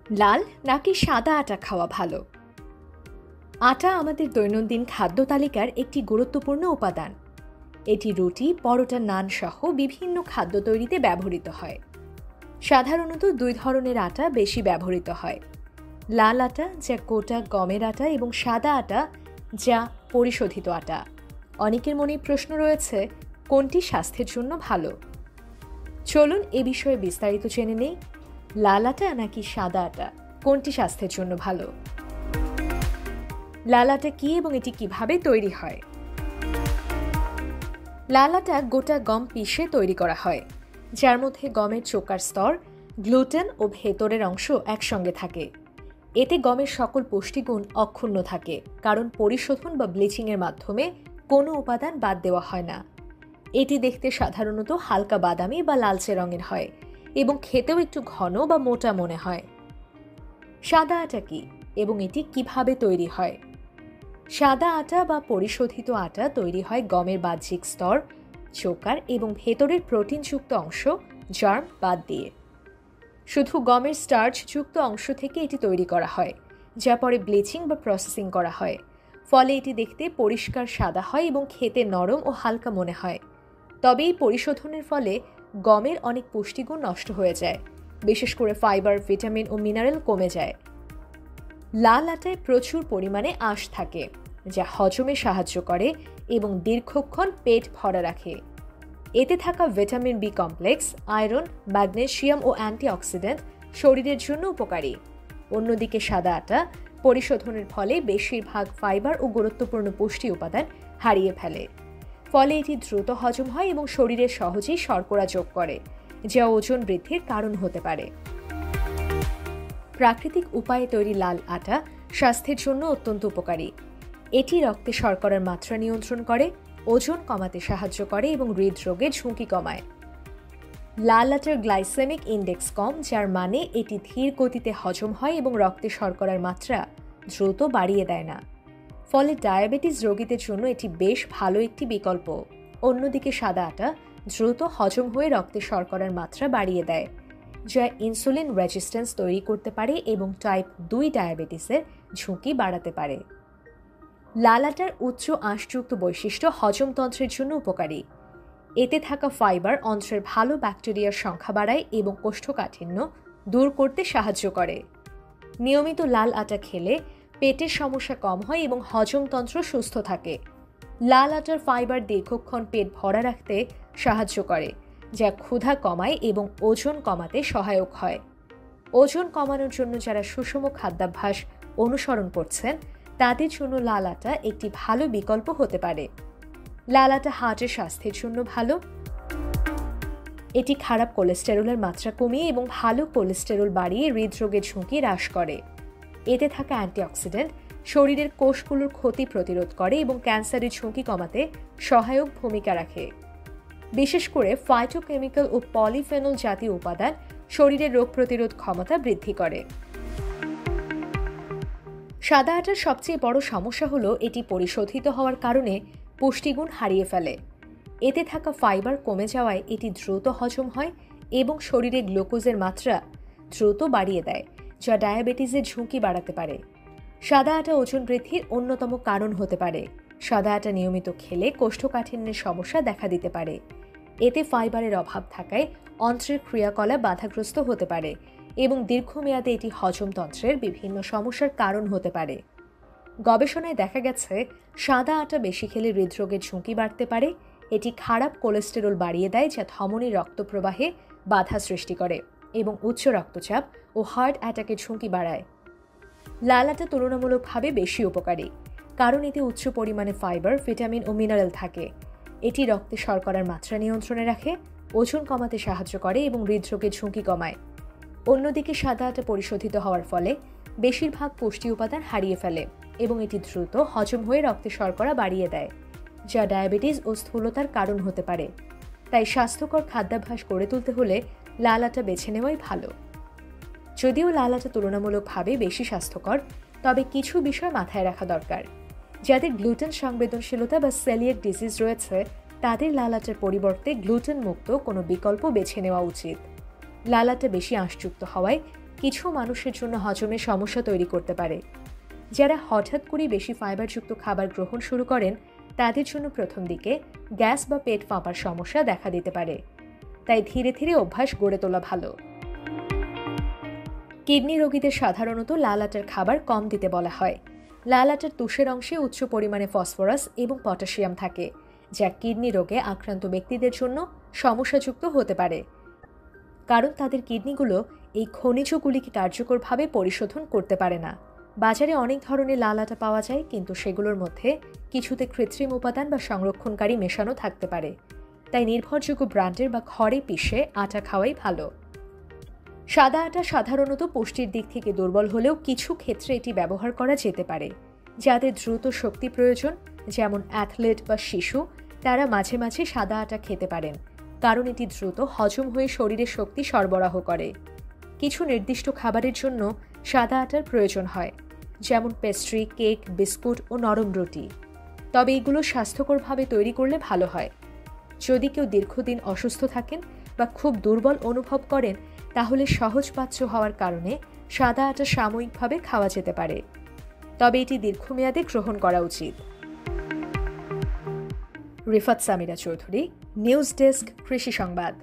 লাল নাকি সাদা আটা খাওয়া ভালো? আটা আমাদের দৈনন্দিন খাদ্য তালিকার একটি গুরুত্বপূর্ণ উপাদান। এটি রুটি, পরোটা, নান সহ বিভিন্ন খাদ্য তৈরিতে ব্যবহৃত হয়। সাধারণত দুই ধরনের আটা বেশি ব্যবহৃত হয়: লাল আটা, যা গোটা গমের আটা, এবং সাদা আটা, যা পরিশোধিত আটা। অনেকের মনে প্রশ্ন রয়েছে, কোনটি স্বাস্থ্যের জন্য ভালো? চলুন এ বিষয়ে বিস্তারিত জেনে নেই। লাল আটা নাকি সাদা আটা, কোনটি স্বাস্থ্যের জন্য ভালো? লাল আটা কি এবং এটি কিভাবে তৈরি হয়? লাল আটা গোটা গম পিষে তৈরি করা হয়, যার মধ্যে গমের চোকার স্তর, গ্লুটেন ও ভেতরের অংশ একসঙ্গে থাকে। এতে গমের সকল পুষ্টিগুণ অক্ষুণ্ণ থাকে, কারণ পরিশোধন বা ব্লিচিংয়ের মাধ্যমে কোনো উপাদান বাদ দেওয়া হয় না। এটি দেখতে সাধারণত হালকা বাদামি বা লালচে রঙের হয় এবং খেতেও একটু ঘন বা মোটা মনে হয়। সাদা আটা কি এবং এটি কিভাবে তৈরি হয়? সাদা আটা বা পরিশোধিত আটা তৈরি হয় গমের বাহ্যিক স্তর, চোকার এবং ভেতরের প্রোটিনযুক্ত অংশ, জার্ম বাদ দিয়ে। শুধু গমের স্টার্চযুক্ত অংশ থেকে এটি তৈরি করা হয়, যা পরে ব্লিচিং বা প্রসেসিং করা হয়। ফলে এটি দেখতে পরিষ্কার সাদা হয় এবং খেতে নরম ও হালকা মনে হয়। তবে এই পরিশোধনের ফলে গমের অনেক পুষ্টিগুণ নষ্ট হয়ে যায়, বিশেষ করে ফাইবার, ভিটামিন ও মিনারেল কমে যায়। লাল আটায় প্রচুর পরিমাণে আঁশ থাকে, যা হজমে সাহায্য করে এবং দীর্ঘক্ষণ পেট ভরা রাখে। এতে থাকা vitamin B complex, iron, magnesium ও অ্যান্টিঅক্সিডেন্ট শরীরের জন্য উপকারী। অন্যদিকে সাদা আটা পরিশোধনের ফলে বেশিরভাগ ফাইবার ও গুরুত্বপূর্ণ পুষ্টি উপাদান হারিয়ে ফেলে। ফলে এটি দ্রুত হজম হয় এবং শরীরে সহজেই শর্করা যোগ করে, যা ওজন বৃদ্ধির কারণ হতে পারে। প্রাকৃতিক উপায়ে তৈরি লাল আটা স্বাস্থ্যের জন্য অত্যন্ত উপকারী। এটি রক্তে শর্করার মাত্রা নিয়ন্ত্রণ করে, ওজন কমাতে সাহায্য করে এবং হৃদরোগের ঝুঁকি কমায়। লাল আটার গ্লাইসেমিক ইন্ডেক্স কম, যার মানে এটি ধীর গতিতে হজম হয় এবং রক্তে শর্করার মাত্রা দ্রুত বাড়িয়ে দেয় না। ফলে ডায়াবেটিস রোগীদের জন্য এটি বেশ ভালো একটি বিকল্প। অন্যদিকে সাদা আটা দ্রুত হজম হয়ে রক্তে শর্করার মাত্রা বাড়িয়ে দেয়, যা ইনসুলিন রেজিস্ট্যান্স তৈরি করতে পারে এবং টাইপ 2 ডায়াবেটিসের ঝুঁকি বাড়াতে পারে। লাল আটার উচ্চ আঁশযুক্ত বৈশিষ্ট্য হজমতন্ত্রের জন্য উপকারী। এতে থাকা ফাইবার অন্ত্রের ভালো ব্যাকটেরিয়ার সংখ্যা বাড়ায় এবং কোষ্ঠকাঠিন্য দূর করতে সাহায্য করে। নিয়মিত লাল আটা খেলে পেটের সমস্যা কম হয় এবং হজমতন্ত্র সুস্থ থাকে। লাল আটার ফাইবার দীর্ঘক্ষণ পেট ভরা রাখতে সাহায্য করে, যা ক্ষুধা কমায় এবং ওজন কমাতে সহায়ক হয়। ওজন কমানোর জন্য যারা সুষম খাদ্যাভ্যাস অনুসরণ করছেন, তাদের জন্য লাল আটা একটি ভালো বিকল্প হতে পারে। লাল আটা হার্টের স্বাস্থ্যের জন্য ভালো। এটি খারাপ কোলেস্টেরলের মাত্রা কমিয়ে এবং ভালো কোলেস্টেরল বাড়িয়ে হৃদরোগের ঝুঁকি হ্রাস করে। এতে থাকা অ্যান্টিঅক্সিডেন্ট শরীরের কোষগুলোর ক্ষতি প্রতিরোধ করে এবং ক্যান্সারের ঝুঁকি কমাতে সহায়ক ভূমিকা রাখে। বিশেষ করে ফাইটোকেমিক্যাল ও পলিফেনল জাতীয় উপাদান শরীরের রোগ প্রতিরোধ ক্ষমতা বৃদ্ধি করে। সাদা আটার সবচেয়ে বড় সমস্যা হলো এটি পরিশোধিত হওয়ার কারণে পুষ্টিগুণ হারিয়ে ফেলে। এতে থাকা ফাইবার কমে যাওয়ায় এটি দ্রুত হজম হয় এবং শরীরে গ্লুকোজের মাত্রা দ্রুত বাড়িয়ে দেয়, যা ডায়াবেটিসের ঝুঁকি বাড়াতে পারে। সাদা আটা ওজন বৃদ্ধির অন্যতম কারণ হতে পারে। সাদা আটা নিয়মিত খেলে কোষ্ঠকাঠিন্যের সমস্যা দেখা দিতে পারে। এতে ফাইবারের অভাব থাকায় অন্ত্রের ক্রিয়াকলাপ বাধাগ্রস্ত হতে পারে এবং দীর্ঘমেয়াদে এটি হজমতন্ত্রের বিভিন্ন সমস্যার কারণ হতে পারে। গবেষণায় দেখা গেছে, সাদা আটা বেশি খেলে হৃদরোগের ঝুঁকি বাড়তে পারে। এটি খারাপ কোলেস্টেরল বাড়িয়ে দেয়, যা ধমনী রক্তপ্রবাহে বাধা সৃষ্টি করে এবং উচ্চ রক্তচাপ ও হার্ট অ্যাটাকের ঝুঁকি বাড়ায়। লাল আটা তুলনামূলকভাবে বেশি উপকারী, কারণ এতে উচ্চ পরিমাণে ফাইবার, ভিটামিন ও মিনারেল থাকে। এটি রক্তে শর্করার মাত্রা নিয়ন্ত্রণে রাখে, ওজন কমাতে সাহায্য করে এবং হৃদরোগের ঝুঁকি কমায়। অন্যদিকে সাদা আটা পরিশোধিত হওয়ার ফলে বেশিরভাগ পুষ্টি উপাদান হারিয়ে ফেলে এবং এটি দ্রুত হজম হয়ে রক্তে শর্করা বাড়িয়ে দেয়, যা ডায়াবেটিস ও স্থূলতার কারণ হতে পারে। তাই স্বাস্থ্যকর খাদ্যাভ্যাস গড়ে তুলতে হলে লাল আটা বেছে নেওয়াই ভালো। যদিও লাল আটা তুলনামূলকভাবে বেশি স্বাস্থ্যকর, তবে কিছু বিষয় মাথায় রাখা দরকার। যাদের গ্লুটেন সংবেদনশীলতা বা সেলিয়াক ডিজিজ রয়েছে, তাদের লাল আটার পরিবর্তে গ্লুটেন মুক্ত কোনো বিকল্প বেছে নেওয়া উচিত। লাল আটা বেশি আঁশযুক্ত হওয়ায় কিছু মানুষের জন্য হজমের সমস্যা তৈরি করতে পারে। যারা হঠাৎ করে বেশি ফাইবারযুক্ত খাবার গ্রহণ শুরু করেন তাদের জন্য প্রথম দিকে গ্যাস বা পেট ফাঁপার সমস্যা দেখা দিতে পারে, তাই ধীরে ধীরে অভ্যাস গড়ে তোলা ভালো। কিডনি রোগীদের সাধারণত লাল আটার খাবার কম দিতে বলা হয়। লাল আটার তুষের অংশে উচ্চ পরিমাণে ফসফরাস এবং পটাশিয়াম থাকে, যা কিডনি রোগে আক্রান্ত ব্যক্তিদের জন্য সমস্যাযুক্ত হতে পারে, কারণ তাদের কিডনিগুলো এই খনিজগুলিকে কার্যকরভাবে পরিশোধন করতে পারে না। বাজারে অনেক ধরনের লাল আটা পাওয়া যায়, কিন্তু সেগুলোর মধ্যে কিছুতে কৃত্রিম উপাদান বা সংরক্ষণকারী মেশানো থাকতে পারে, তাই নির্ভরযোগ্য ব্র্যান্ডের বা ঘরে পিষে আটা খাওয়াই ভালো। সাদা আটা সাধারণত পুষ্টির দিক থেকে দুর্বল হলেও কিছু ক্ষেত্রে এটি ব্যবহার করা যেতে পারে। যাদের দ্রুত শক্তি প্রয়োজন, যেমন অ্যাথলেট বা শিশু, তারা মাঝে মাঝে সাদা আটা খেতে পারেন, কারণ এটি দ্রুত হজম হয়ে শরীরে শক্তি সরবরাহ করে। কিছু নির্দিষ্ট খাবারের জন্য সাদা আটার প্রয়োজন হয়, যেমন পেস্ট্রি, কেক, বিস্কুট ও নরম রুটি। তবে এগুলো স্বাস্থ্যকরভাবে তৈরি করলে ভালো হয়। যদি কেউ দীর্ঘদিন অসুস্থ থাকেন বা খুব দুর্বল অনুভব করেন, তাহলে সহজপাচ্য হওয়ার কারণে সাদা আটা সাময়িকভাবে খাওয়া যেতে পারে, তবে এটি দীর্ঘমেয়াদে গ্রহণ করা উচিত। রিফাত সামিরা চৌধুরী, নিউজ ডেস্ক, কৃষি সংবাদ।